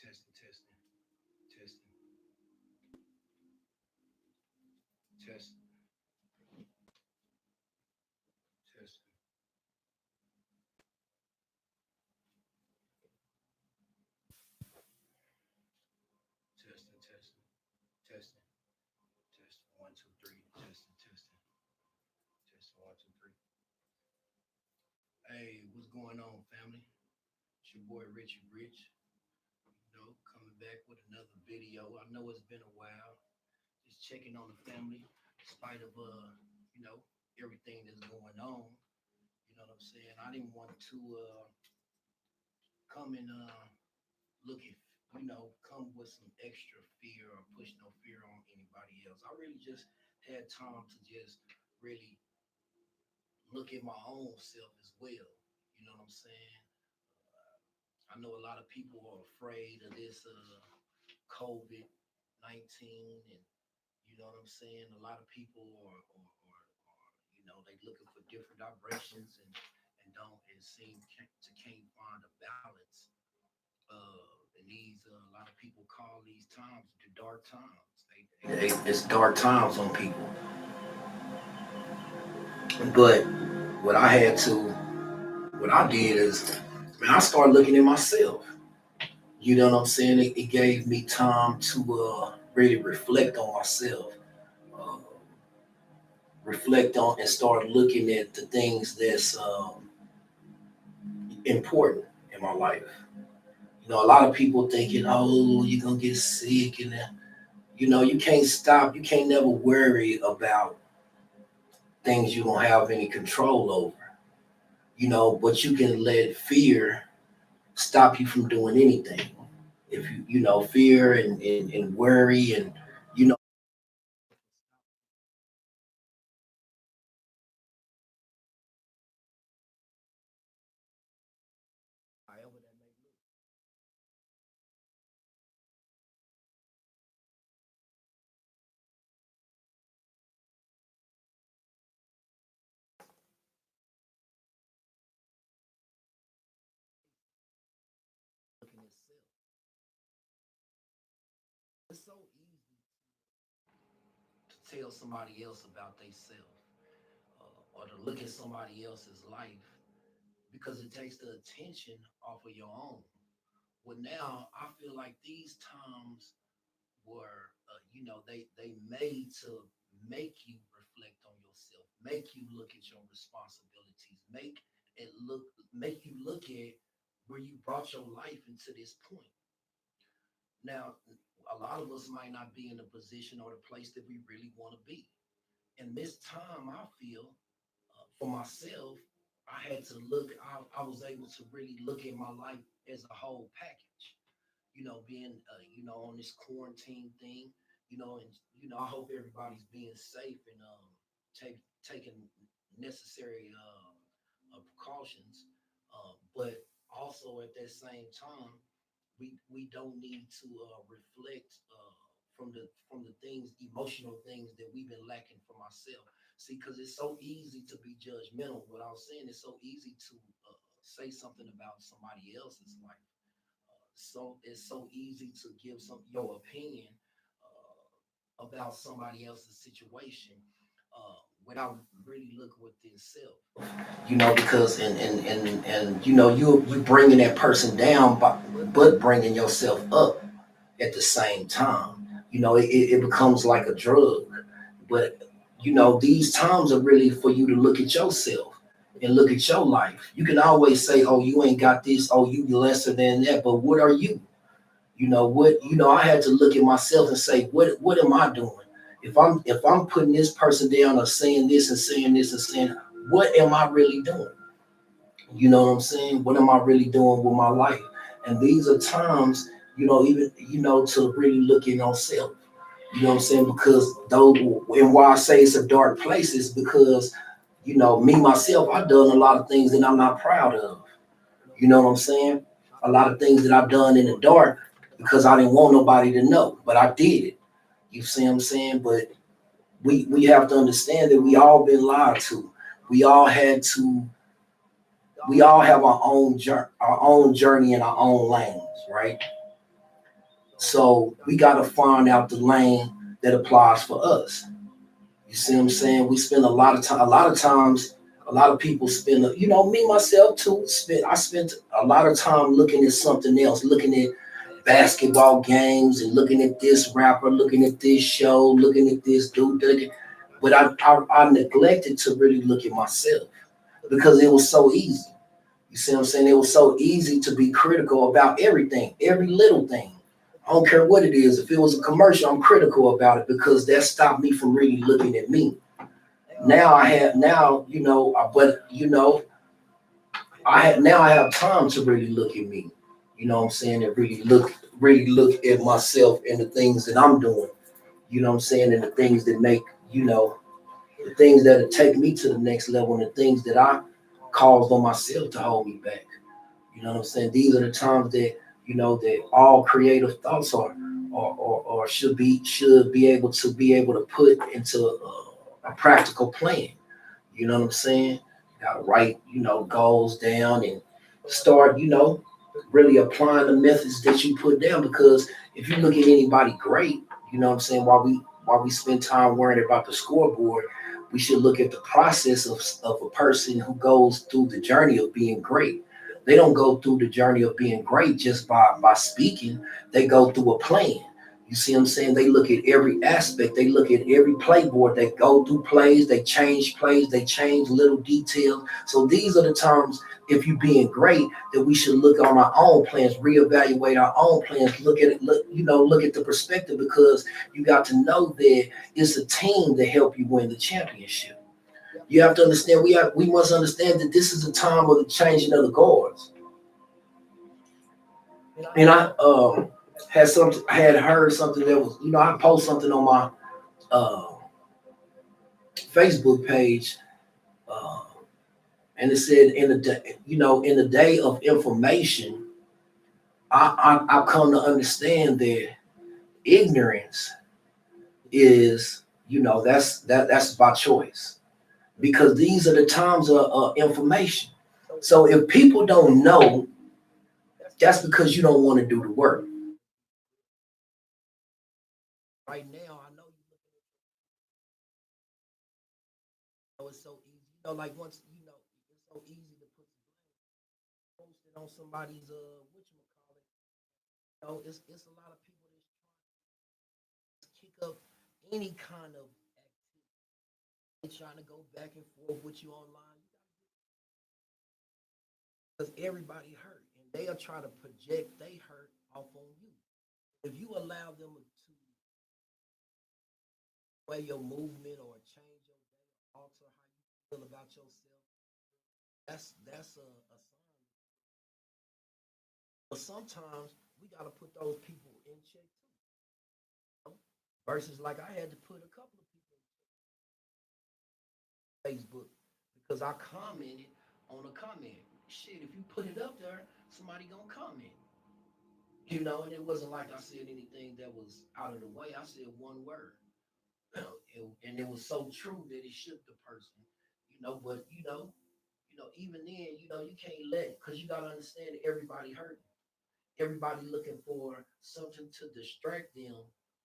Testing, testing, testing, testing, testing, testing, testing, testing, testing. One, two, three. Testing, testing, testing. One, two, three. Hey, what's going on, family? It's your boy Richie Rich. Coming back with another video. I know it's been a while. Just checking on the family, in spite of you know, everything that's going on. You know what I'm saying? I didn't want to come and look at, come with some extra fear or push no fear on anybody else. I really just had time to just really look at my own self as well. You know what I'm saying? I know a lot of people are afraid of this COVID 19, and you know what I'm saying. A lot of people are they looking for different directions and don't and seem to can't find a balance. And these a lot of people call these times the dark times. It's dark times on people. But what I had to, what I did is, man, I started looking at myself. You know what I'm saying? It gave me time to really reflect on myself, uh, reflect on and start looking at the things that's important in my life. A lot of people thinking, oh, you're gonna get sick, and you can't stop. You can't never worry about things you don't have any control over. But you can let fear stop you from doing anything. If fear and worry and you know however that may look. Looking at self, it's so easy to tell somebody else about themselves, or to look at somebody else's life because it takes the attention off of your own. Well, now I feel like these times were, they made to make you reflect on yourself, make you look at your responsibilities, make you look at where you brought your life into this point. Now, a lot of us might not be in the position or the place that we really want to be. And this time, I feel for myself, I had to look. I was able to really look at my life as a whole package. Being on this quarantine thing. And I hope everybody's being safe and taking necessary precautions. But also at that same time, we don't need to reflect from the things, emotional things that we've been lacking from ourselves. See, because it's so easy to be judgmental. What I was saying, it's so easy to say something about somebody else's life. So it's so easy to give your opinion about somebody else's situation without really looking within self. Because and you bringing that person down, but bringing yourself up at the same time. It becomes like a drug. But these times are really for you to look at yourself and look at your life. You can always say, oh, you ain't got this, oh, you lesser than that, but what are you? I had to look at myself and say, what am I doing? If I'm putting this person down or saying this and saying this and saying, what am I really doing? You know what I'm saying? What am I really doing with my life? And these are times, even to really look in yourself. You know what I'm saying? Because though, and why I say it's a dark place is because, me myself, I've done a lot of things that I'm not proud of. You know what I'm saying? A lot of things that I've done in the dark because I didn't want nobody to know, but I did it. You see what I'm saying? But we have to understand that we all been lied to. We all had to. We all have our own journey in our own lanes, right? So we got to find out the lane that applies for us. You see what I'm saying? We spend a lot of time. A lot of times, a lot of people spend. You know, me myself too. I spent a lot of time looking at something else, looking at basketball games and looking at this rapper, looking at this show, looking at this dude. But I neglected to really look at myself because it was so easy. You see what I'm saying? It was so easy to be critical about everything, every little thing. I don't care what it is. If it was a commercial, I'm critical about it because that stopped me from really looking at me. Now, but I have time to really look at me. You know what I'm saying? And really look at myself and the things that I'm doing. You know what I'm saying? And the things that make, you know, the things that take me to the next level and the things that I caused on myself to hold me back. You know what I'm saying? These are the times that, that all creative thoughts or should be able to put into a practical plan. You know what I'm saying? You gotta write, goals down and start, really applying the methods that you put down. Because if you look at anybody great, you know what I'm saying, while we spend time worrying about the scoreboard, we should look at the process of a person who goes through the journey of being great. They don't go through the journey of being great just by speaking. They go through a plan. You see what I'm saying? They look at every aspect. They look at every playboard. They go through plays, they change little details. So these are the times, if you being great, that we should look on our own plans, reevaluate our own plans, look at it, look at the perspective, because you got to know that it's a team to help you win the championship. You have to understand, we must understand that this is a time of the changing of the guards. And I had heard something that was, I post something on my uh, Facebook page, uh, and it said, in the day, in the day of information, I've come to understand that ignorance is, that's by choice, because these are the times of information. So if people don't know, that's because you don't want to do the work. Right now, I know it's so easy. Like once it's so easy to post it on somebody's what you call it. It's a lot of people that kick up any kind of activity. They trying to go back and forth with you online because everybody hurt, and they are trying to project they hurt off on you. If you allow them to sway your movement or change your day, alter how you feel about yourself, that's a sign. But sometimes we got to put those people in check too. Versus like I had to put a couple of people on Facebook because I commented on a comment. Shit, if you put it up there, somebody gonna comment. And it wasn't like I said anything that was out of the way. I said one word. And it was so true that it shook the person. But even then, you can't let, because you gotta understand that everybody hurting. Everybody looking for something to distract them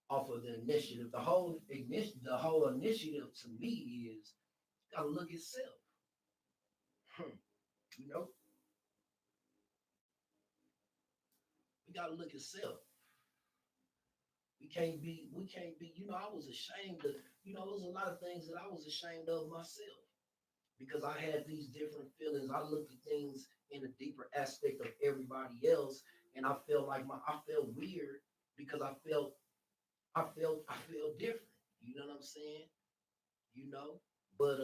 off of the initiative. The whole initiative to me is gotta look at self. Hmm. You know, we gotta look at self. We can't be. I was ashamed of. There was a lot of things that I was ashamed of myself because I had these different feelings. I looked at things in a deeper aspect of everybody else, and I felt weird because I felt different. You know what I'm saying? You know, but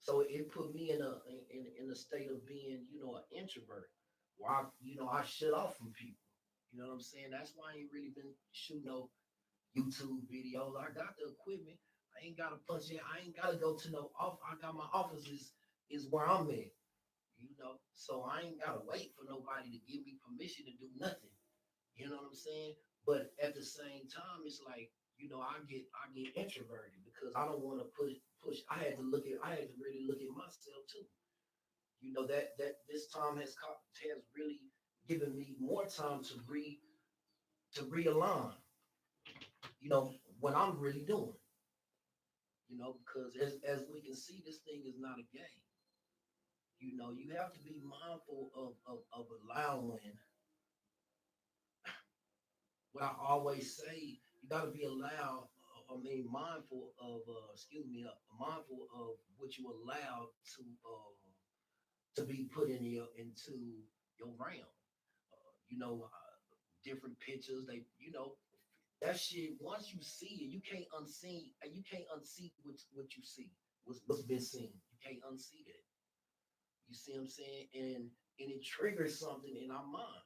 so it put me in a state of being, an introvert, where I shut off from people. You know what I'm saying? That's why I ain't really been shooting no YouTube videos. I got the equipment. I ain't gotta punch in. I ain't gotta go to no off. I got my office is where I'm at. So I ain't gotta wait for nobody to give me permission to do nothing. You know what I'm saying? But at the same time, it's like, I get introverted because I don't want to push. I had to really look at myself too. That this time has really giving me more time to realign, you know, what I'm really doing, you know, because as we can see, this thing is not a game. You know, you have to be mindful of allowing what I always say, you got to be allowed, mindful of, mindful of what you allow to be put into your realm. You know, different pictures, that shit, once you see it, you can't unsee what you see, what's been seen. You can't unsee that. You see what I'm saying? And it triggers something in our mind,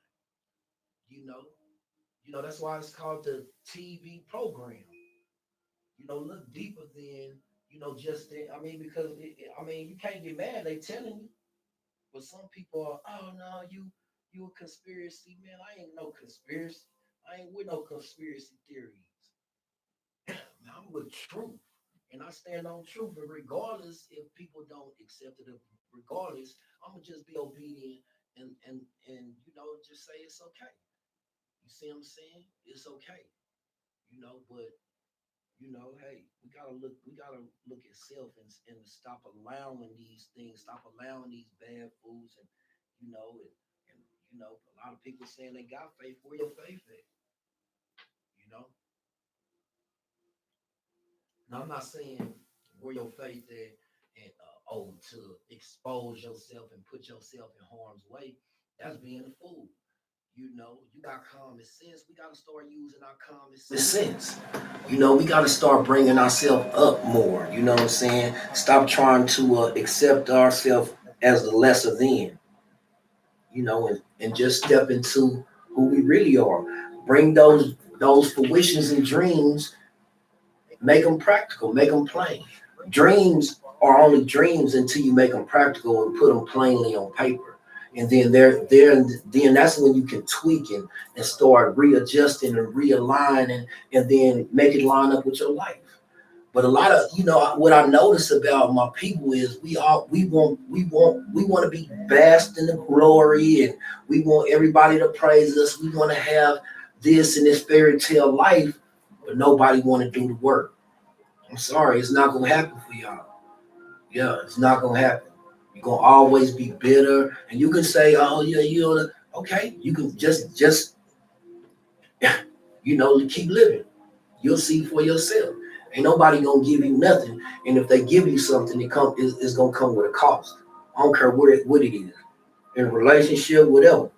you know. That's why it's called the TV program. Look deeper than, because you can't get mad. They telling you, but some people are, oh no, you a conspiracy man. I ain't no conspiracy. I ain't with no conspiracy theories. Man, I'm with truth, and I stand on truth. And regardless if people don't accept it, regardless, I'm gonna just be obedient and just say it's okay. You see what I'm saying? It's okay. But hey, we gotta look at self and stop allowing these things, stop allowing these bad foods, and and a lot of people saying they got faith. Where your faith at? You know, now I'm not saying where your faith at, and to expose yourself and put yourself in harm's way. That's being a fool. You got common sense. We got to start using our common sense. We got to start bringing ourselves up more. You know what I'm saying? Stop trying to accept ourselves as the lesser than, and just step into who we really are. Bring those fruitions and dreams, make them practical, make them plain. Dreams are only dreams until you make them practical and put them plainly on paper. And then then that's when you can tweak and start readjusting and realigning and then make it line up with your life. But a lot of what I notice about my people is we want to be basked in the glory, and we want everybody to praise us. We want to have this and this fairy tale life, but nobody want to do the work. I'm sorry, it's not gonna happen for y'all. Yeah, it's not gonna happen. You're gonna always be bitter, and you can say, "Oh yeah, okay." You can just keep living. You'll see for yourself. Ain't nobody gonna give you nothing, and if they give you something, it's gonna come with a cost. I don't care what it is, in a relationship, whatever,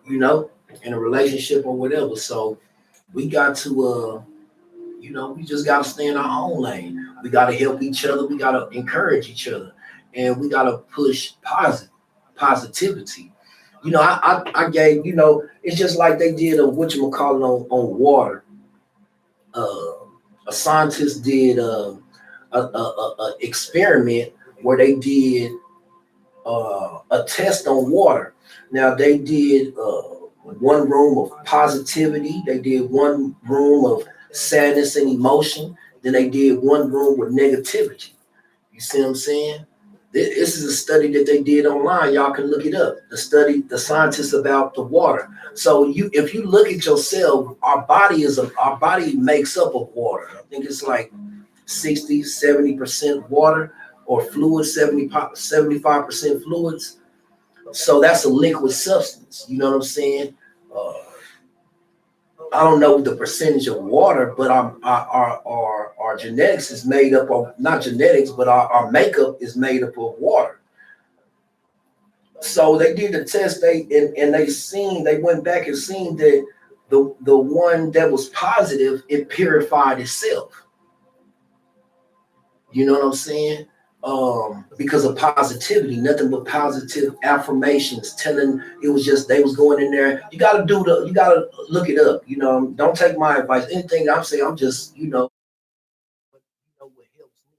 you know, in a relationship or whatever. So we got to we just got to stay in our own lane. We got to help each other. We got to encourage each other, and we got to push positivity. I gave. It's just like they did a whatchamacallit on water. Uh, a scientist did a experiment where they did a test on water. Now they did one room of positivity. They did one room of sadness and emotion. Then they did one room with negativity. You see what I'm saying? This is a study that they did online. Y'all can look it up. The scientists about the water. So if you look at yourself, our body makes up of water. I think it's like 60-70% water, or fluid, 75% fluids. So that's a liquid substance. You know what I'm saying? Uh, I don't know the percentage of water, but our genetics is made up of, not genetics, but our makeup is made up of water. So they did the test. They went back and seen that the one that was positive, it purified itself. You know what I'm saying? Because of positivity, nothing but positive affirmations, telling it was just they was going in there. You gotta look it up. Don't take my advice. Anything I'm saying, I'm just what helps me.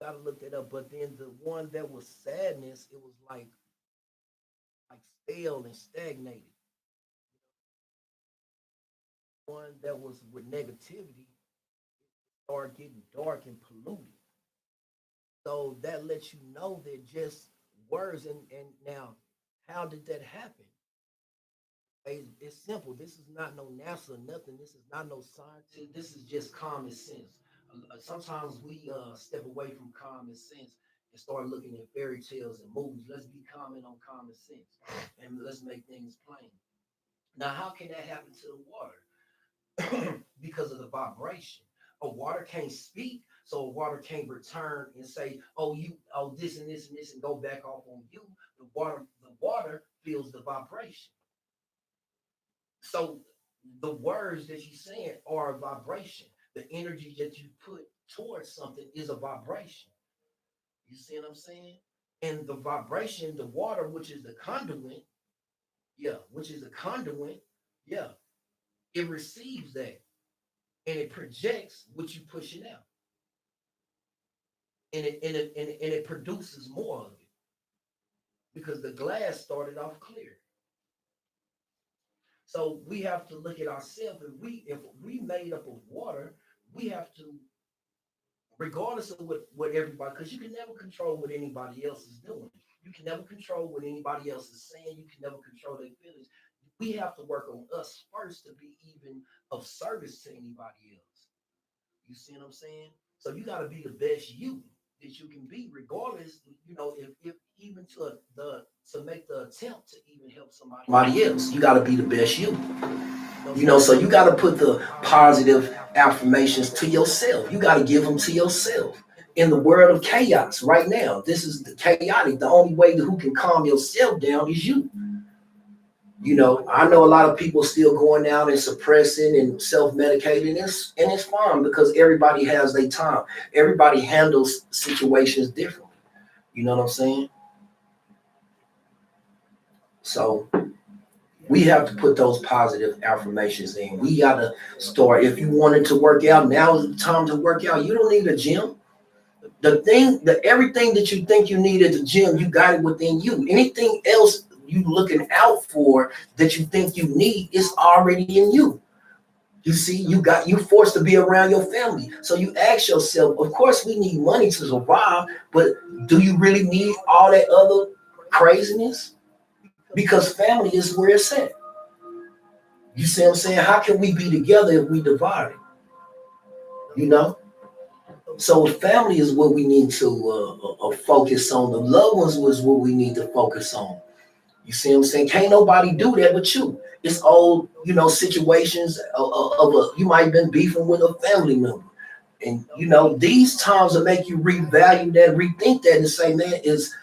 Gotta look that up. But then the one that was sadness, it was like stale and stagnated. One that was with negativity started getting dark and polluted. So that lets you know that just words. And now, how did that happen? It's simple. This is not no NASA or nothing. This is not no science. This is just common sense. Sometimes we step away from common sense and start looking at fairy tales and movies. Let's be common on common sense and let's make things plain. Now, how can that happen to the water? Because of the vibration. A water can't speak, so a water can't return and say, "Oh, this and this and this," and go back off on you. The water feels the vibration. So the words that you're saying are a vibration. The energy that you put towards something is a vibration. You see what I'm saying? And the vibration, the water, which is the conduit, yeah, which is the conduit, yeah, it receives that and it projects what you're pushing out, and it produces more of it because the glass started off clear. So we have to look at ourselves. If we made up of water, we have to, regardless of what everybody, because you can never control what anybody else is doing. You can never control what anybody else is saying. You can never control their feelings. We have to work on us first to be even of service to anybody else. You see what I'm saying? So you got to be the best you that you can be, regardless. If even to make the attempt to even help somebody else, you got to be the best you. So you got to put the positive affirmations to yourself. You got to give them to yourself. In the world of chaos right now, this is the chaotic. The only way who can calm yourself down is you. I know a lot of people still going out and suppressing and self-medicating, and it's fine because everybody has their time. Everybody handles situations differently. You know what I'm saying? So we have to put those positive affirmations in. We gotta start. If you wanted to work out, now is the time to work out. You don't need a gym. Everything that you think you need at the gym, you got it within you. Anything else you looking out for that you think you need is already in you. You see, you forced to be around your family. So you ask yourself, of course we need money to survive, but do you really need all that other craziness? Because family is where it's at. You see what I'm saying? How can we be together if we divided? You know? So family is what we need to focus on. The loved ones was what we need to focus on. You see what I'm saying? Can't nobody do that but you. It's old, situations of you might have been beefing with a family member. And these times will make you revalue that, rethink that, and say, man, is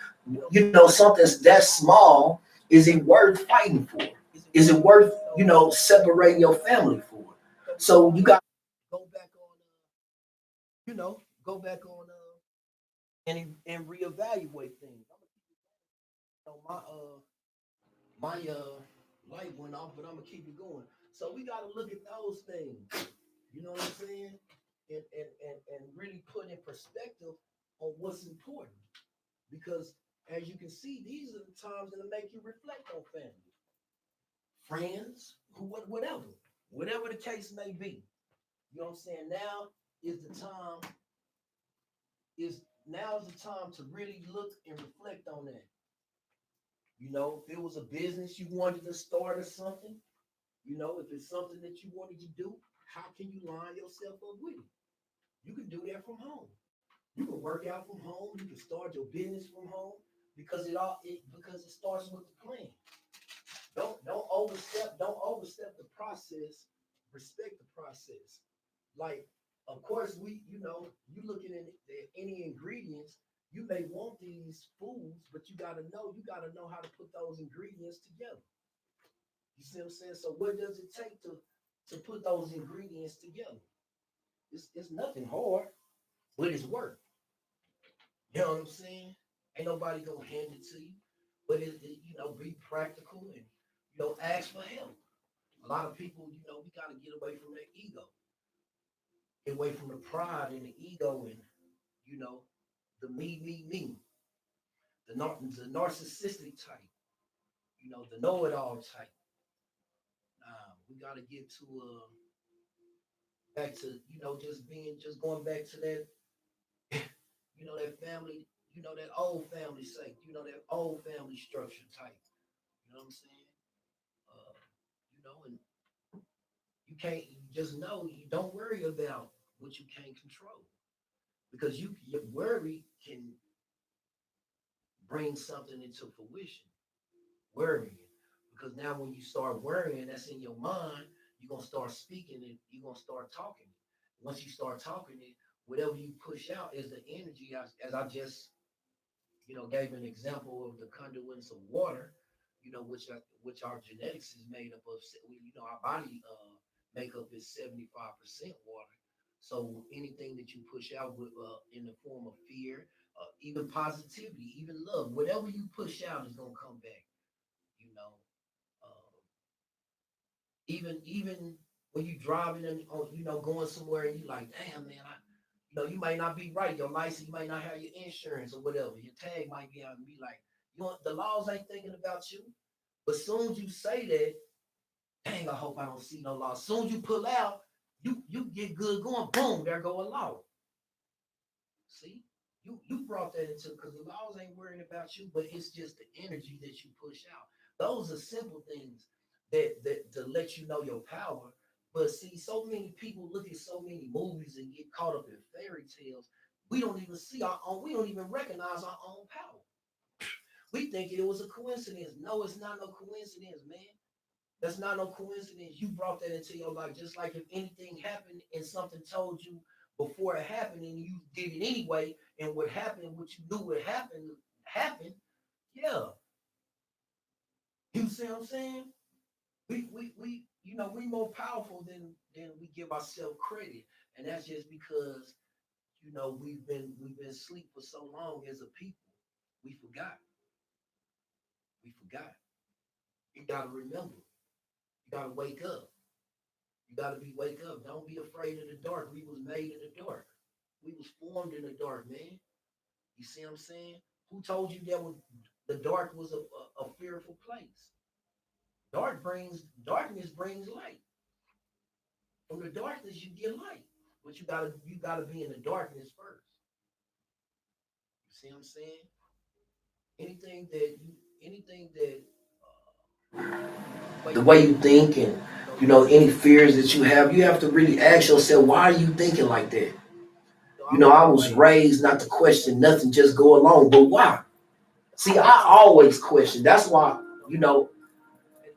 something that small, is it worth fighting for? Is it worth, separating your family for? So you got to go back on, go back on and reevaluate things. My light went off, but I'm gonna keep it going. So we gotta look at those things. You know what I'm saying? And really put in perspective on what's important. Because as you can see, these are the times that'll make you reflect on family, friends, whatever the case may be. You know what I'm saying? Is the time is now is the time to really look and reflect on that. If it was a business you wanted to start or something, if it's something that you wanted to do, how can you line yourself up with it? You can do that from home. You can work out from home. You can start your business from home because it starts with the plan. Don't overstep the process. Respect the process. Like, of course, you looking at any ingredients. You may want these foods, but you gotta know how to put those ingredients together. You see what I'm saying? So what does it take to put those ingredients together? It's nothing hard, but it's work. You know what I'm saying? Ain't nobody gonna hand it to you, but be practical and ask for help. A lot of people, we gotta get away from their ego, get away from the pride and the ego, and you know the me, the narcissistic type, the know-it-all type. We gotta get to back to just going back to that that family, that old family sake, that old family structure type. You know what I'm saying? Uh, and you can't you just know you don't worry about what you can't control because your worry can bring something into fruition. Worrying. Because now when you start worrying, that's in your mind, you're gonna start speaking it, you're gonna start talking it. Once you start talking it, whatever you push out is the energy as I just gave an example of the conduits of water, which our genetics is made up of. Our body makeup is 75% water. So anything that you push out in the form of fear, even positivity, even love, whatever you push out is gonna come back. You know, uh, even when you driving and going somewhere and you like, damn man, you might not be right. Your license, you might not have your insurance or whatever. Your tag might be out and be like, the laws ain't thinking about you. But soon as you say that, dang, I hope I don't see no law. Soon as you pull out, you get good going, boom, there go a law. See? You brought that into because the laws ain't worrying about you, but it's just the energy that you push out. Those are simple things that to let you know your power. But see, so many people look at so many movies and get caught up in fairy tales. We don't even see our own, we don't even recognize our own power. We think it was a coincidence. No, it's not no coincidence, man. That's not no coincidence. You brought that into your life. Just like if anything happened and something told you before it happened and you did it anyway, and what happened, what you knew would happen, happened. Yeah. You see what I'm saying? We more powerful than we give ourselves credit. And that's just because, we've been asleep for so long as a people. We forgot. We forgot. You gotta remember. You gotta wake up. You gotta wake up. Don't be afraid of the dark. We was made in the dark. We was formed in the dark, man. You see what I'm saying? Who told you that the dark was a fearful place? Darkness brings light. From the darkness you get light. But you gotta be in the darkness first. You see what I'm saying? Anything that the way you think and any fears that you have to really ask yourself, why are you thinking like that? I was raised not to question nothing, just go along. But why? See, I always question. That's why, you know,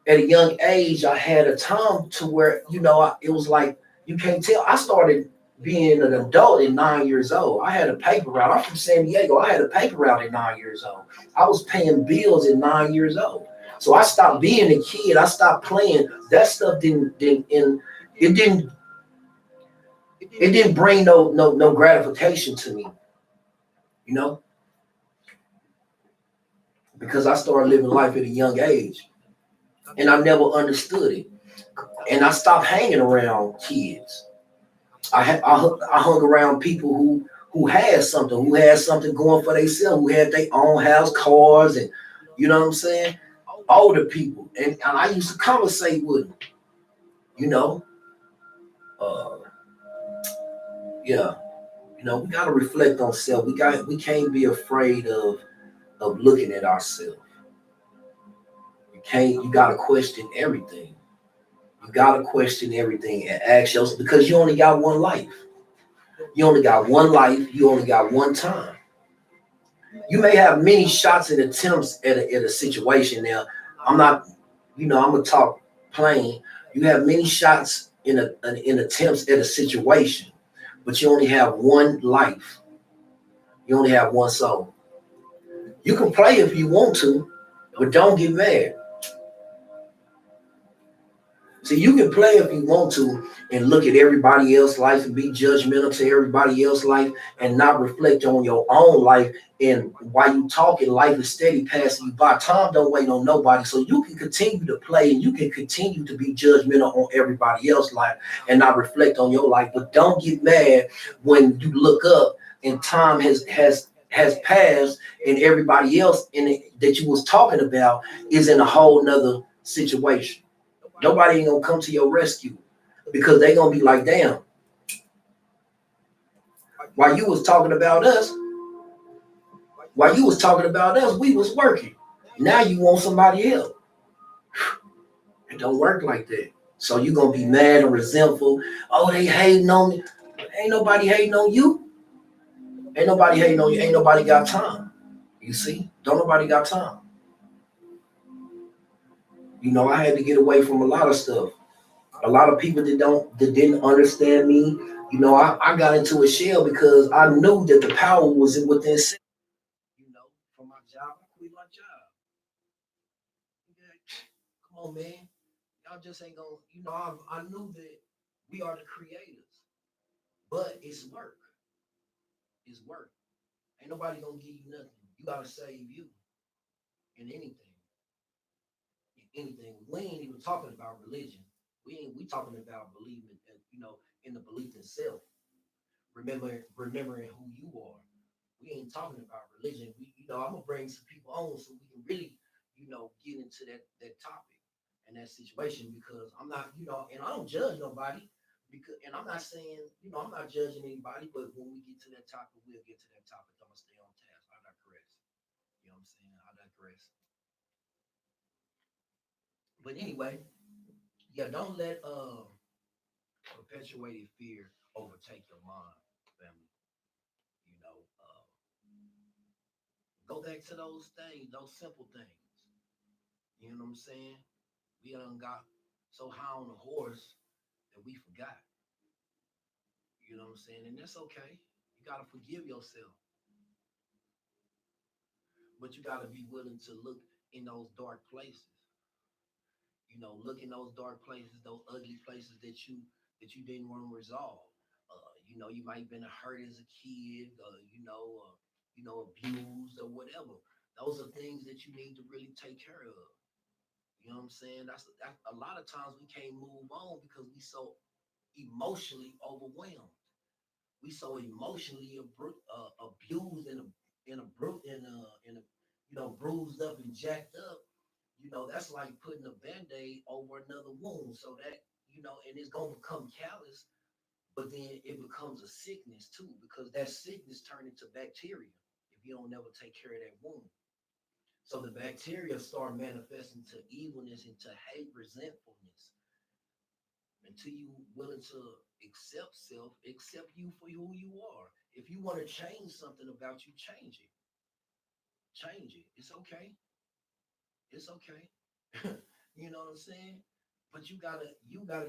at a young age, I had a time to where, it was like, you can't tell. I started being an adult at 9 years old. I had a paper route. I'm from San Diego. I had a paper route at 9 years old. I was paying bills at 9 years old. So I stopped being a kid. I stopped playing. That stuff it didn't it didn't bring no gratification to me, you know, because I started living life at a young age and I never understood it. And I stopped hanging around kids. I hung around people who had something going for themselves, who had their own house, cars, and you know what I'm saying? Older people. And I used to conversate with them, you know. Uh, yeah, we gotta reflect on self. We can't be afraid of looking at ourselves. You gotta question everything. You gotta question everything and ask yourself because you only got one life. You only got one life, you only got one time. You may have many shots and attempts at a situation. Now, I'm not, I'm gonna talk plain. You have many shots in attempts at a situation, but you only have one life. You only have one soul. You can play if you want to, but don't get mad. So you can play if you want to and look at everybody else's life and be judgmental to everybody else's life and not reflect on your own life. And while you talking, life is steady passing you by. Time don't wait on nobody. So you can continue to play and you can continue to be judgmental on everybody else's life and not reflect on your life. But don't get mad when you look up and time has passed and everybody else that you was talking about is in a whole nother situation. Nobody ain't gonna come to your rescue because they gonna be like, damn, while you was talking about us, While you was talking about us, we was working. Now you want somebody else. It don't work like that. So you gonna be mad or resentful. Oh, they hating on me. Ain't nobody hating on you. Ain't nobody hating on you. Ain't nobody got time. You see? Don't nobody got time. I had to get away from a lot of stuff. A lot of people that didn't understand me. I got into a shell because I knew that the power was within. From my job, I quit my job. Come on, man. Y'all just ain't gonna. I knew that we are the creators, but it's work. It's work. Ain't nobody gonna give you nothing. You gotta save you in anything. Anything. We ain't even talking about religion. We talking about believing, in the belief itself. Remembering who you are. We ain't talking about religion. I'm gonna bring some people on so we can really, get into that topic and that situation because I'm not, and I don't judge nobody because, and I'm not saying, I'm not judging anybody, but when we get to that topic, we'll get to that topic. I'm gonna stay on task. I digress. You know what I'm saying? I digress. But anyway, yeah, don't let perpetuated fear overtake your mind, family. Go back to those things, those simple things. You know what I'm saying? We done got so high on the horse that we forgot. You know what I'm saying? And that's okay. You gotta forgive yourself, but you gotta be willing to look in those dark places. Look in those dark places, those ugly places that you didn't want to resolve. You might have been hurt as a kid, abused or whatever. Those are things that you need to really take care of. You know what I'm saying? That's a lot of times we can't move on because we so emotionally overwhelmed. We so emotionally abused and bruised up and jacked up. That's like putting a band-aid over another wound so that, and it's gonna become callous, but then it becomes a sickness too, because that sickness turns into bacteria if you don't never take care of that wound. So the bacteria start manifesting to evilness, into hate, resentfulness, until you willing to accept you for who you are. If you want to change something about you, change it. Change it. It's okay. It's okay. You know what I'm saying? But you gotta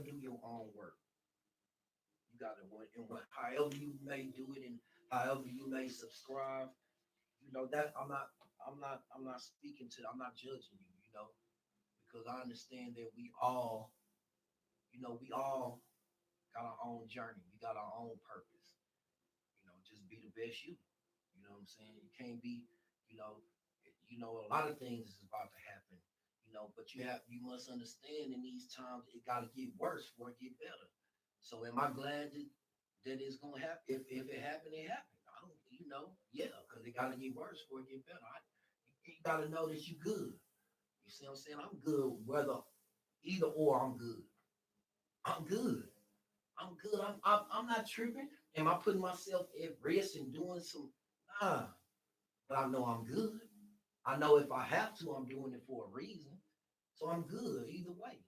do your own work. You gotta however you may do it and however you may subscribe. That I'm not speaking to. I'm not judging you. Because I understand that we all got our own journey. We got our own purpose. Just be the best you. You know what I'm saying? You can't be, you know, a lot of things is about to happen. But you must understand in these times it got to get worse before it get better. So am I glad that it's gonna happen? If it happened, it happened. I don't, yeah, because it got to get worse before it get better. You got to know that you good. You see what I'm saying? I'm good whether either or. I'm good. I'm good. I'm good. I'm not tripping. Am I putting myself at risk and doing some? Nah, but I know I'm good. I know if I have to, I'm doing it for a reason. So I'm good either way.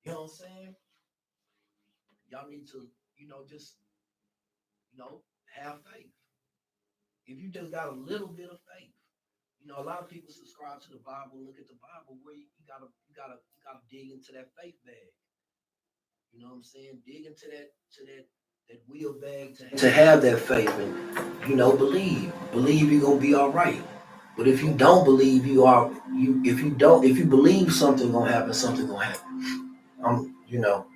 You know what I'm saying? Y'all need to, just, have faith. If you just got a little bit of faith, a lot of people subscribe to the Bible, look at the Bible, where you gotta dig into that faith bag. You know what I'm saying? Dig into that wheel bag to have that faith and believe you're gonna be all right. But if you don't believe you are you if you believe something gonna happen. You know,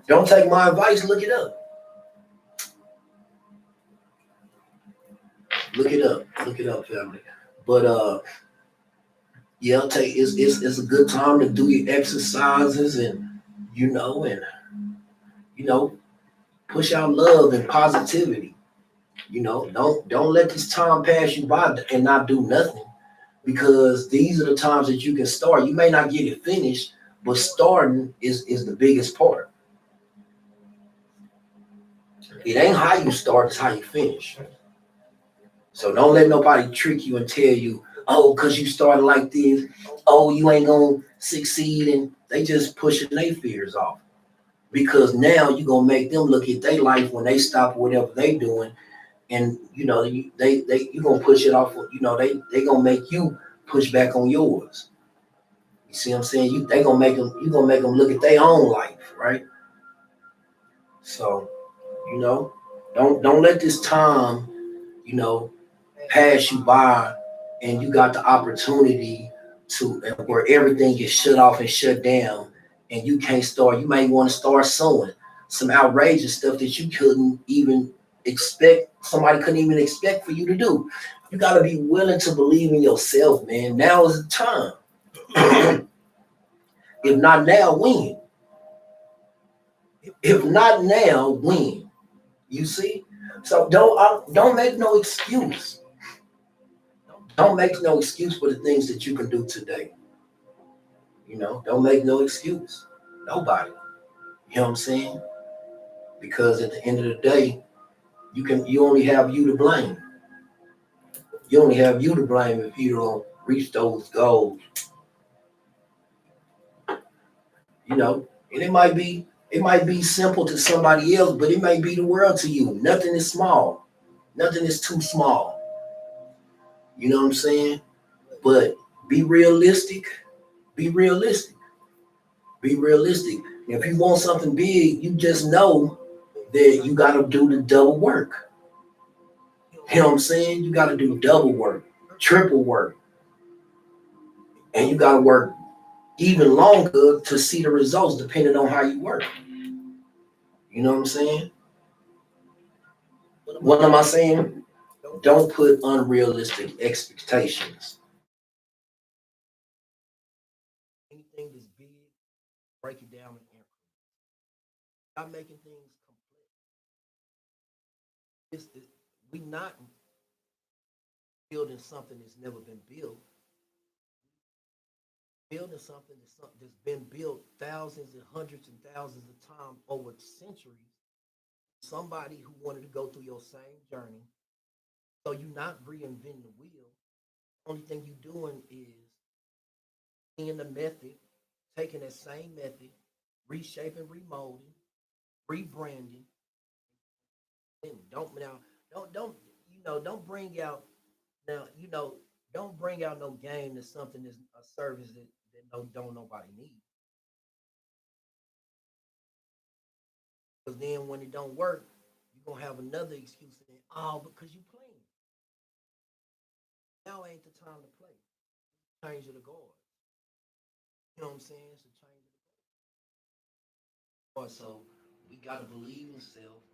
don't take my advice, look it up. Look it up. Look it up, family. But yeah, it's a good time to do your exercises and you know and you know push out love and positivity. Don't let this time pass you by and not do nothing because these are the times that you can start. You may not get it finished, but starting is the biggest part. It ain't how you start, it's how you finish. So don't let nobody trick you and tell you, oh, because you started like this, oh, you ain't gonna succeed. And they just pushing their fears off. Because now you're gonna make them look at their life when they stop whatever they doing, and you gonna push it off. They gonna make you push back on yours. You see what I'm saying? You gonna make them look at their own life, right? So you know, don't let this time you know pass you by, and you got the opportunity to where everything gets shut off and shut down, and you can't start. You may want to start sewing some outrageous stuff that you couldn't even expect. Somebody couldn't even expect for you to do. You got to be willing to believe in yourself, man. Now is the time. If not now, when? If not now, when? You see? So don't make no excuse. Don't make no excuse for the things that you can do today. Don't make no excuse. Nobody. You know what I'm saying? Because at the end of the day, you only have you to blame. You only have you to blame if you don't reach those goals. And it might be simple to somebody else, but it may be the world to you. Nothing is small. Nothing is too small. You know what I'm saying? But be realistic. Be realistic. Be realistic. If you want something big, you just know that you got to do the double work. You know what I'm saying? You got to do double work, triple work, and you got to work even longer to see the results depending on how you work. You know what I'm saying? What am I saying? Don't put unrealistic expectations. Anything that's big, break it down in increments. Stop making things complex. We not building something that's never been built. Building something that's been built thousands and hundreds and thousands of times over centuries. Somebody who wanted to go through your same journey. So you're not reinventing the wheel. Only thing you're doing is in the method, taking that same method, reshaping, remolding, rebranding. And don't bring out now. Don't bring out no game that's something that's a service that don't nobody need. Because then when it don't work, you're gonna have another excuse saying, oh, because you playing. Now ain't the time to play. Change of the guard. You know what I'm saying? It's a change of the guard. So we gotta believe in self,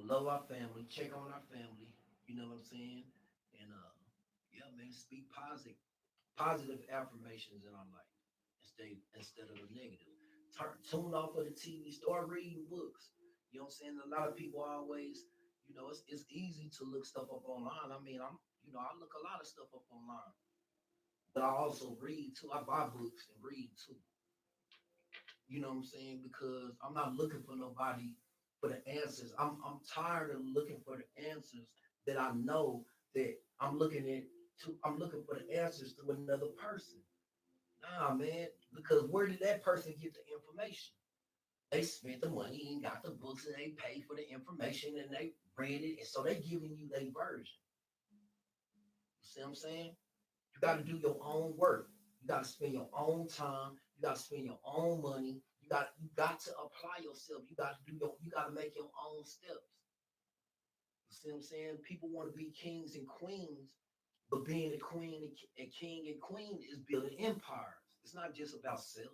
love our family, check on our family, you know what I'm saying? And yeah, man, speak positive affirmations in our life instead of the negative. Tune off of the TV, start reading books. You know what I'm saying? A lot of people always, it's easy to look stuff up online. I mean, I look a lot of stuff up online, but I also read too. I buy books and read too. You know what I'm saying? Because I'm not looking for nobody for the answers. I'm tired of looking for the answers that I know that I'm looking for the answers to another person. Nah, man, because where did that person get the information? They spent the money and got the books and they paid for the information and they read it, and so they giving you their version. You see what I'm saying? You got to do your own work. You got to spend your own time. You got to spend your own money. You got to apply yourself. You got to make your own steps. You see what I'm saying? People want to be kings and queens, but being a queen and king and queen is building empires. It's not just about self.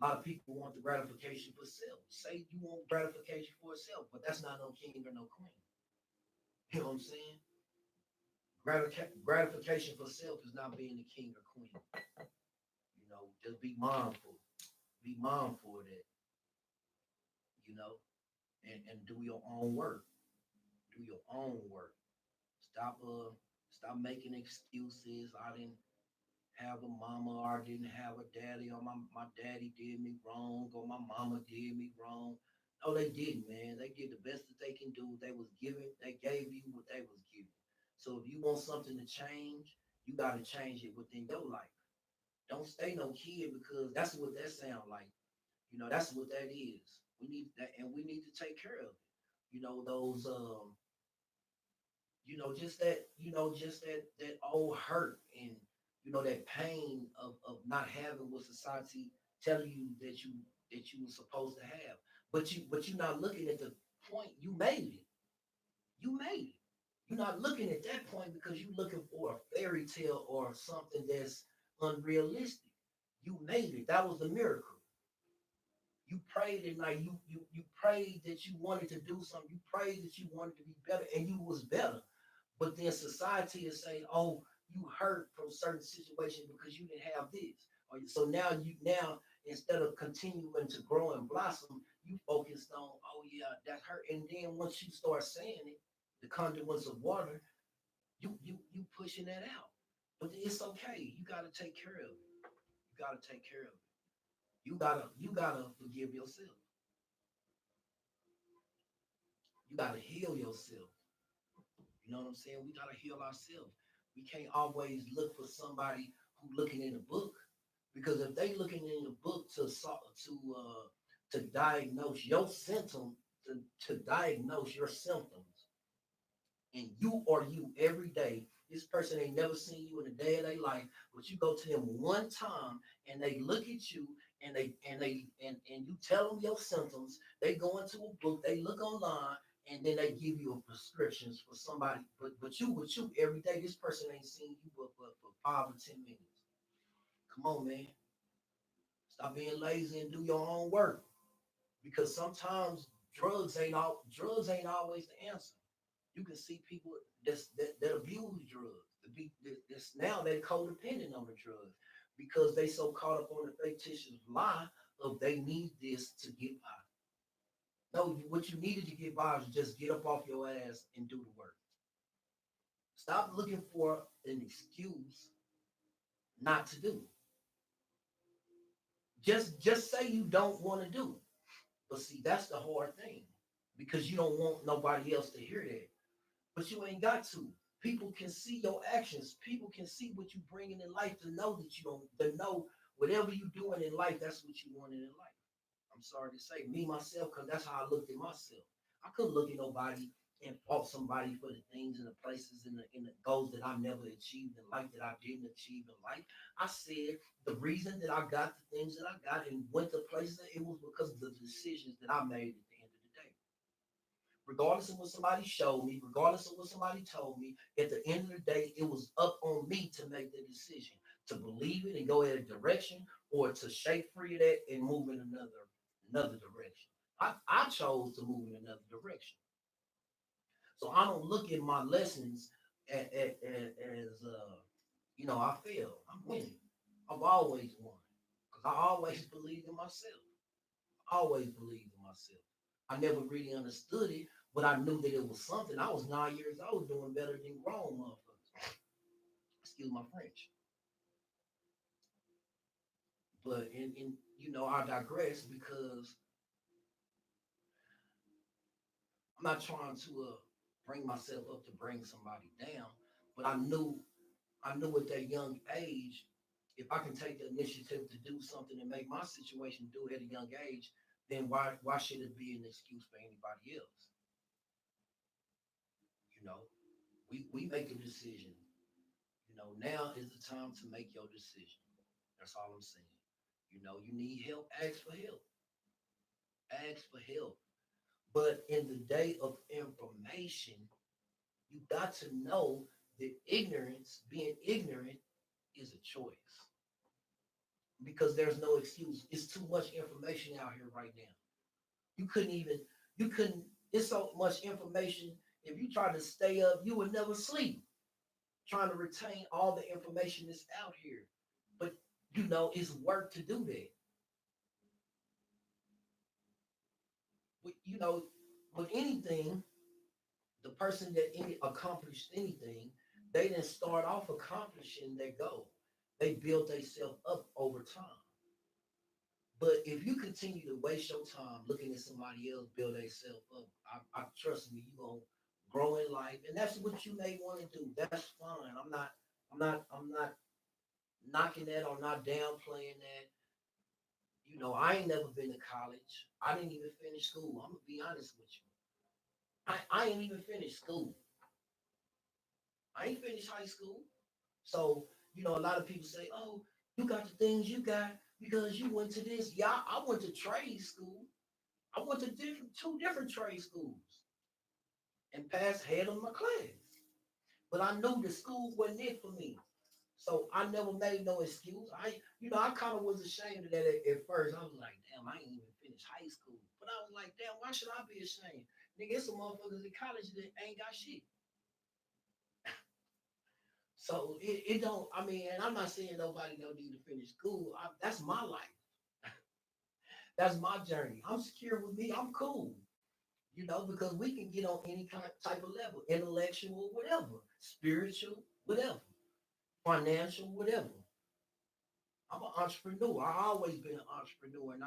A lot of people want the gratification for self. Say you want gratification for self, but that's not no king or no queen. You know what I'm saying? Gratification for self is not being the king or queen. Just be mindful. Be mindful of that, you know, and do your own work. Do your own work. Stop stop making excuses. I didn't have a mama or I didn't have a daddy or my daddy did me wrong or my mama did me wrong. No, they didn't, man. They did the best that they can do. They gave you what they was given. So if you want something to change, you got to change it within your life. Don't stay no kid because that's what that sound like. That's what that is. We need that, and we need to take care of it. Those just that old hurt, and that pain of not having what society telling you that you were supposed to have. But you're not looking at the point. You made it. You made it. You're not looking at that point because you're looking for a fairy tale or something that's unrealistic. You made it. That was the miracle. You prayed at night. You prayed that you wanted to do something. You prayed that you wanted to be better, and you was better. But then society is saying, "Oh, you hurt from certain situations because you didn't have this." So now instead of continuing to grow and blossom, you focused on, "Oh yeah, that hurt." And then once you start saying it, the conduits of water, you pushing that out. But it's okay. You got to take care of it. You got to take care of it. You gotta forgive yourself. You gotta heal yourself. You know what I'm saying? We gotta heal ourselves. We can't always look for somebody who looking in the book, because if they looking in the book to diagnose your symptom, to diagnose your symptoms, and you are you every day. This person ain't never seen you in a day of their life, but you go to them one time and they look at you and you tell them your symptoms. They go into a book, they look online, and then they give you a prescriptions for somebody. But you with you every day. This person ain't seen you but for 5 or 10 minutes. Come on, man. Stop being lazy and do your own work. Because sometimes drugs ain't always the answer. You can see people that abuse drugs. That's now they're codependent on the drugs because they so caught up on the fictitious lie of they need this to get by. No, what you needed to get by is just get up off your ass and do the work. Stop looking for an excuse not to do. Just say you don't want to do it. But see, that's the hard thing because you don't want nobody else to hear that. But you ain't got to. People can see your actions. People can see what you bringing in life to know that you don't, to know whatever you doing in life, that's what you wanted in life. I'm sorry to say, me myself, because that's how I looked at myself. I couldn't look at nobody and fault somebody for the things and the places and the goals that I never achieved in life, that I didn't achieve in life. I said the reason that I got the things that I got and went to places, it was because of the decisions that I made at the end of the day. Regardless of what somebody showed me, regardless of what somebody told me, at the end of the day, it was up on me to make the decision to believe it and go in a direction, or to shake free of that and move in another direction. I chose to move in another direction. So I don't look at my lessons as I failed. I'm winning. I've always won because I always believed in myself. Always believed in myself. I never really understood it, but I knew that it was something. I was 9 years old doing better than grown motherfuckers. Excuse my French. But I digress because I'm not trying to bring myself up to bring somebody down. But I knew at that young age, if I can take the initiative to do something and make my situation do it at a young age, then why should it be an excuse for anybody else? You know, we make a decision. Now is the time to make your decision. That's all I'm saying. You need help, ask for help. Ask for help. But in the day of information, you got to know that being ignorant, is a choice because there's no excuse. It's too much information out here right now. You couldn't even, you couldn't, it's so much information. If you try to stay up, you would never sleep trying to retain all the information that's out here. But it's work to do that. With with anything, the person that accomplished anything, they didn't start off accomplishing their goal. They built themselves up over time. But if you continue to waste your time looking at somebody else build themselves up, I trust me, you're gonna grow in life, and that's what you may want to do. That's fine. I'm not knocking that or not downplaying that. I ain't never been to college. I didn't even finish school. I'm gonna be honest with you. I ain't even finished school. I ain't finished high school. So, a lot of people say, "Oh, you got the things you got because you went to this." Yeah, I went to trade school. I went to two different trade schools and passed head of my class. But I knew the school wasn't it for me. So I never made no excuse. I kind of was ashamed of that at first. I was like, damn, I ain't even finished high school. But I was like, damn, why should I be ashamed? Nigga, it's some motherfuckers in college that ain't got shit. So it don't, I mean, and I'm not saying nobody don't need to finish school. That's my life. That's my journey. I'm secure with me. I'm cool. Because we can get on any kind of type of level, intellectual, whatever, spiritual, whatever, financial, whatever. I'm an entrepreneur. I always been an entrepreneur, and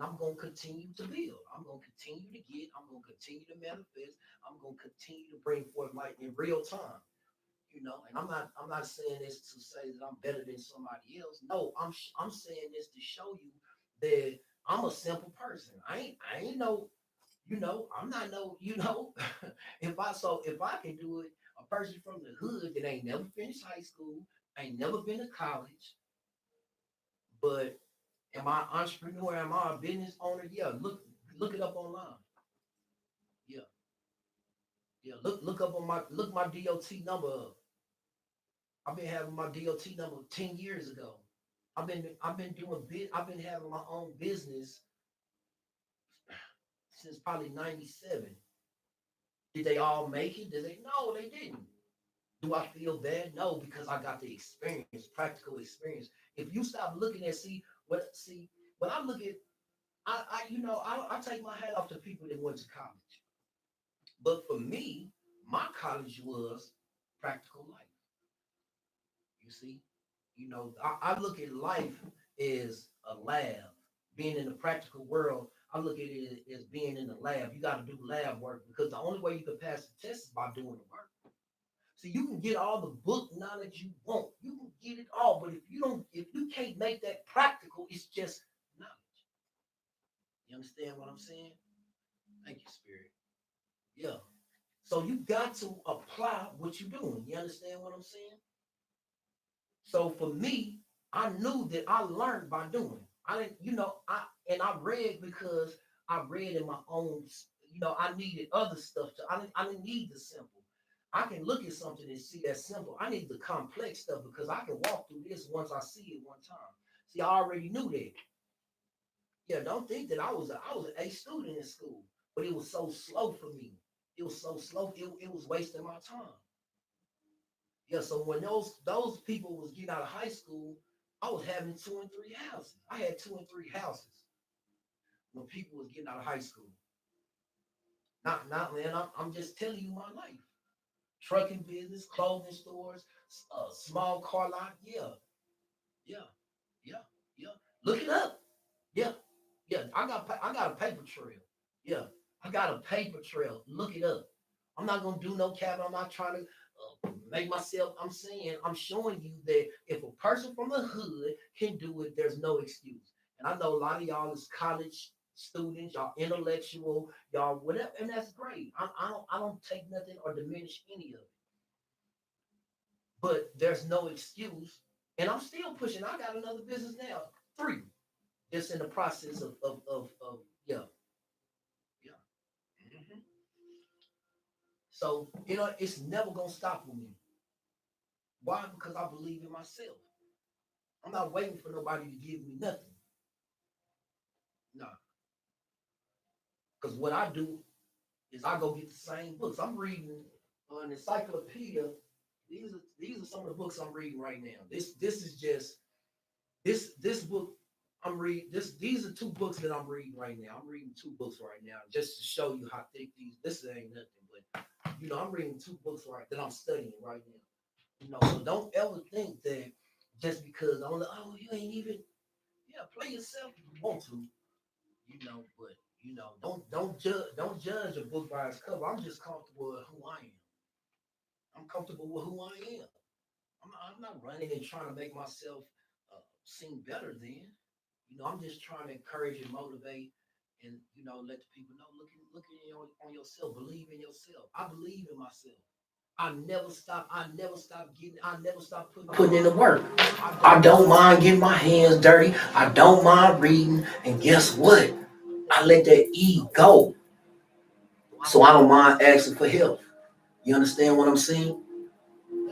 I'm gonna continue to build. I'm gonna continue to get. I'm gonna continue to manifest. I'm gonna continue to bring forth light in real time. And I'm not saying this to say that I'm better than somebody else. No, I'm saying this to show you that I'm a simple person. I ain't no, I'm not no, if I can do it, a person from the hood that ain't never finished high school, ain't never been to college, but am I an entrepreneur? Am I a business owner? Yeah, look it up online. Yeah, yeah. Look up on my DOT number up. I've been having my DOT number 10 years ago. I've been doing I've been having my own business since probably '97. Did they all make it? Did they? No, they didn't. Do I feel bad? No, because I got the experience, practical experience. If you stop looking at see when I look at I take my hat off to people that went to college. But for me, my college was practical life. You see, I look at life as a lab. Being in the practical world, I look at it as being in the lab. You got to do lab work because the only way you can pass the test is by doing the work. So you can get all the book knowledge you want. You can get it all, but if you can't make that practical, it's just knowledge. You understand what I'm saying? Thank you, Spirit. Yeah. So you got to apply what you're doing. You understand what I'm saying? So for me, I knew that I learned by doing. I didn't, I read because I read in my own, I needed other stuff I didn't need the simple. I can look at something and see that simple. I need the complex stuff because I can walk through this once I see it one time. See, I already knew that. Yeah, don't think that I was an A student in school, but it was so slow for me. It was so slow. It was wasting my time. Yeah, so when those people was getting out of high school, I was having two and three houses. I had two and three houses when people was getting out of high school. Not man. I'm just telling you my life. Trucking business, clothing stores, small car lot. Yeah, yeah, yeah, yeah. Look it up. Yeah, yeah. I got a paper trail. Yeah, I got a paper trail. Look it up. I'm not gonna do no cap. I'm not trying to make myself. I'm saying I'm showing you that if a person from the hood can do it, there's no excuse. And I know a lot of y'all is college students, y'all intellectual, y'all whatever, and that's great. I don't take nothing or diminish any of it. But there's no excuse, and I'm still pushing. I got another business now, three, just in the process of yeah, yeah. Mhm. So it's never gonna stop with me. Why? Because I believe in myself. I'm not waiting for nobody to give me nothing. No, because what I do is I go get the same books. I'm reading an encyclopedia. These are some of the books I'm reading right now. This is just this book I'm reading. These are two books that I'm reading right now. I'm reading two books right now just to show you how thick these. This ain't nothing, but I'm reading two books right that I'm studying right now. So don't ever think that just because I'm like, oh, you ain't even, yeah, play yourself if you want to, but Don't judge a book by its cover. I'm just comfortable with who I am. I'm comfortable with who I am. I'm not running and trying to make myself seem better than. I'm just trying to encourage and motivate and let the people know on yourself, believe in yourself. I believe in myself. I never stop putting in the work. I don't mind getting my hands dirty. I don't mind reading. And guess what? I let that E go. So I don't mind asking for help. You understand what I'm saying?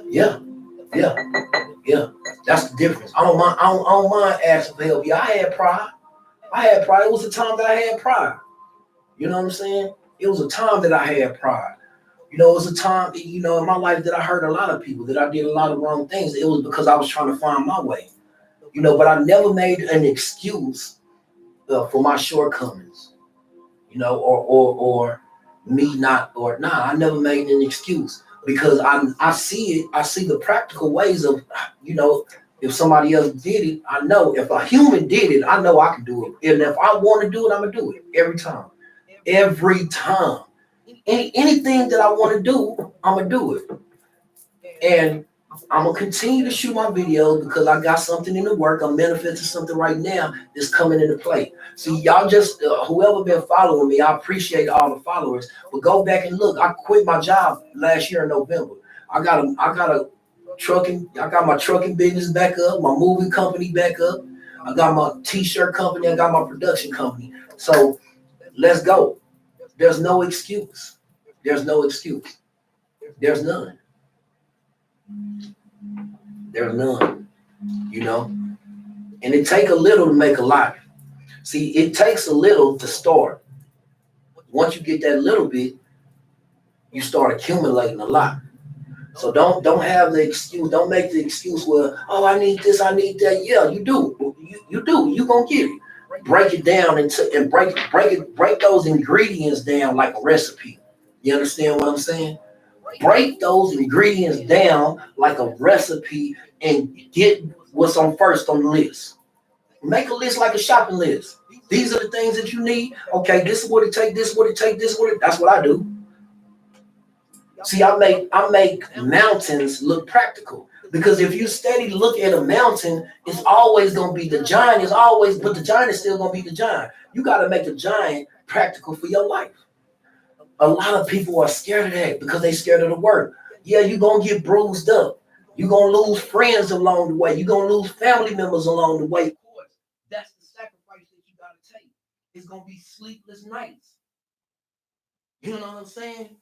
Yeah, yeah, yeah. That's the difference. I don't mind asking for help. Yeah, I had pride. I had pride. It was a time that I had pride. You know what I'm saying? It was a time that I had pride. It was a time, in my life that I hurt a lot of people, that I did a lot of wrong things. It was because I was trying to find my way. But I never made an excuse for my shortcomings, or me not, or nah, I never made an excuse because I see it. I see the practical ways of, you know, if somebody else did it, I know if a human did it, I know I can do it. And if I want to do it, I'm gonna do it every time. Anything that I want to do, I'm gonna do it. And I'm gonna continue to shoot my videos because I got something in the work. I'm manifesting something right now that's coming into play. See, y'all just whoever been following me, I appreciate all the followers. But go back and look. I quit my job last year in November. I got my trucking business back up, my movie company back up. I got my t-shirt company. I got my production company. So let's go. There's no excuse. There's no excuse. There's none. There's none. You know. And it take a little to make a lot. See, it takes a little to start. Once you get that little bit, you start accumulating a lot. So don't have the excuse. Don't make the excuse where, oh, I need this, I need that. Yeah, you do. You do. You gonna get it. Break it down and break those ingredients down like a recipe. You understand what I'm saying? Break those ingredients down like a recipe and get what's on first on the list. Make a list like a shopping list. These are the things that you need. Okay, this is what it take. This is what it take. This is what it. That's what I do. See, I make mountains look practical because if you steady look at a mountain, it's always gonna be the giant. Is always, but the giant is still gonna be the giant. You got to make the giant practical for your life. A lot of people are scared of that because they scared of the work. Yeah, you're gonna get bruised up. You're gonna lose friends along the way. You're gonna lose family members along the way. Of course, that's the sacrifice that you gotta take. It's gonna be sleepless nights. You know what I'm saying?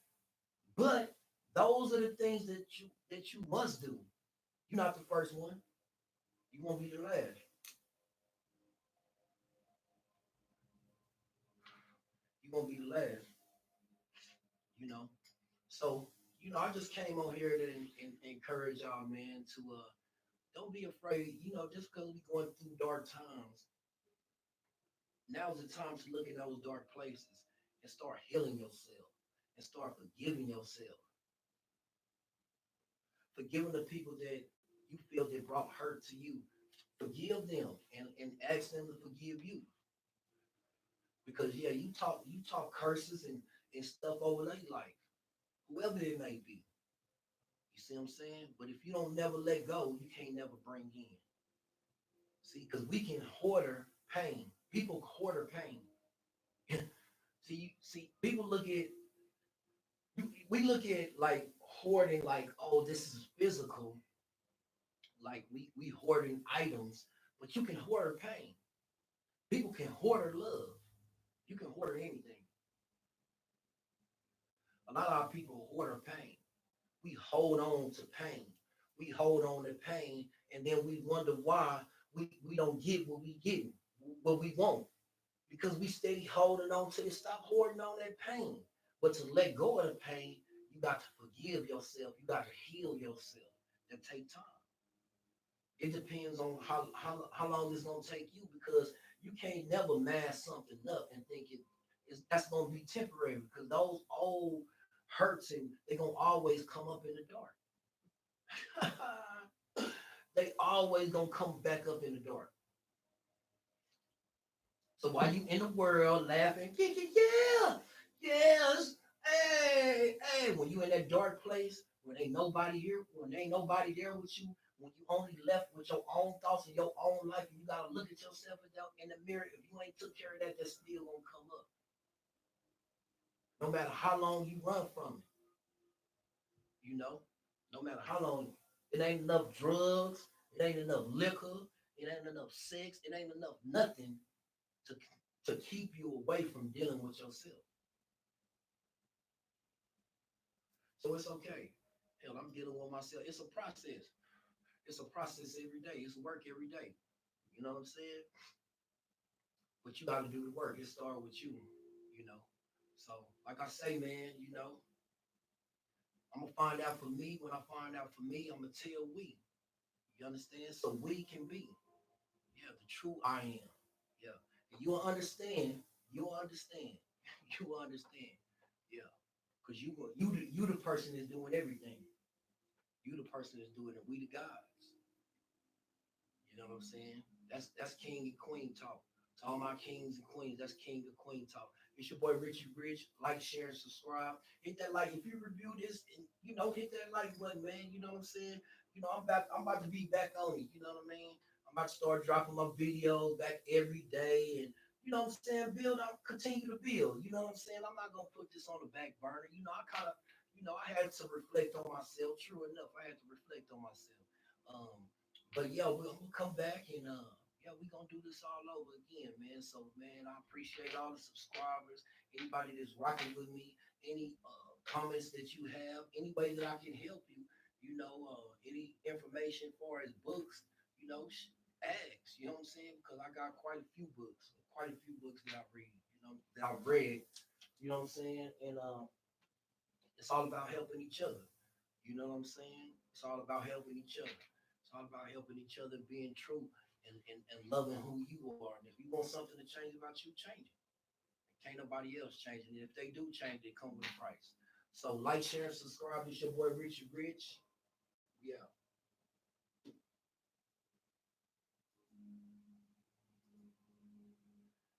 But those are the things that you must do. You're not the first one. You won't be the last. You won't be the last. You know. So I just came on here to encourage y'all, man, to don't be afraid. Just because we're going through dark times, now's the time to look at those dark places and start healing yourself and start forgiving yourself, forgiving the people that you feel that brought hurt to you. Forgive them and ask them to forgive you. Because yeah, you talk curses and stuff over their life, whoever it may be. You see what I'm saying? But if you don't never let go, you can't never bring in. See, because we can hoarder pain. People hoarder pain. See, people look at we look at like hoarding like, oh, this is physical, like we hoarding items, but you can hoard pain. People can hoard love. You can hoard anything. A lot of our people hoard pain. We hold on to pain. We hold on to pain, and then we wonder why we don't get what we get, what we want, because we steady holding on to it. Stop hoarding on that pain. But to let go of the pain, you got to forgive yourself. You got to heal yourself. That take time. It depends on how long it's gonna take you because you can't never mask something up and think that's gonna be temporary because those old hurts and they're gonna always come up in the dark. They always gonna come back up in the dark. So while you in the world laughing, yeah, yes, hey, when you in that dark place, when ain't nobody here, when ain't nobody there with you, when you only left with your own thoughts and your own life, and you gotta look at yourself in the mirror. If you ain't took care of that, that's still gonna come up. No matter how long you run from it, no matter how long, it ain't enough drugs, it ain't enough liquor, it ain't enough sex, it ain't enough nothing to to keep you away from dealing with yourself. So it's okay. Hell, I'm dealing with myself. It's a process. It's a process every day. It's work every day. You know what I'm saying? But you got to do the work. It starts with you. You know. So, like I say, man, I'm gonna find out for me. When I find out for me, I'm gonna tell we. You understand? So we can be, yeah, the true I am. Yeah, and you'll understand. You'll understand. You'll understand. Yeah, because you the person that's doing everything. You the person that's doing it. We the gods. You know what I'm saying? That's king and queen talk. To all my kings and queens, that's king and queen talk. It's your boy Richie Rich. Like, share, and subscribe. Hit that like if you review this, and hit that like button, man. You know what I'm saying? I'm back. I'm about to be back on it. You know what I mean? I'm about to start dropping my videos back every day, and you know what I'm saying. Build up, continue to build. You know what I'm saying? I'm not gonna put this on the back burner. I kind of, I had to reflect on myself. True enough, I had to reflect on myself. Um, but yeah, we'll come back and yeah, we're gonna do this all over again, man. So man, I appreciate all the subscribers, anybody that's rocking with me, any comments that you have, any way that I can help you, any information for as books, ask, you know what I'm saying? Because I got quite a few books that I read, that I've read, you know what I'm saying? And it's all about helping each other. You know what I'm saying? It's all about helping each other. It's all about helping each other, being true and loving who you are. And if you want something to change about you, change it. Can't nobody else change it. And if they do change it, come with a price. So like, share, and subscribe. It's your boy Richie Rich. Yeah.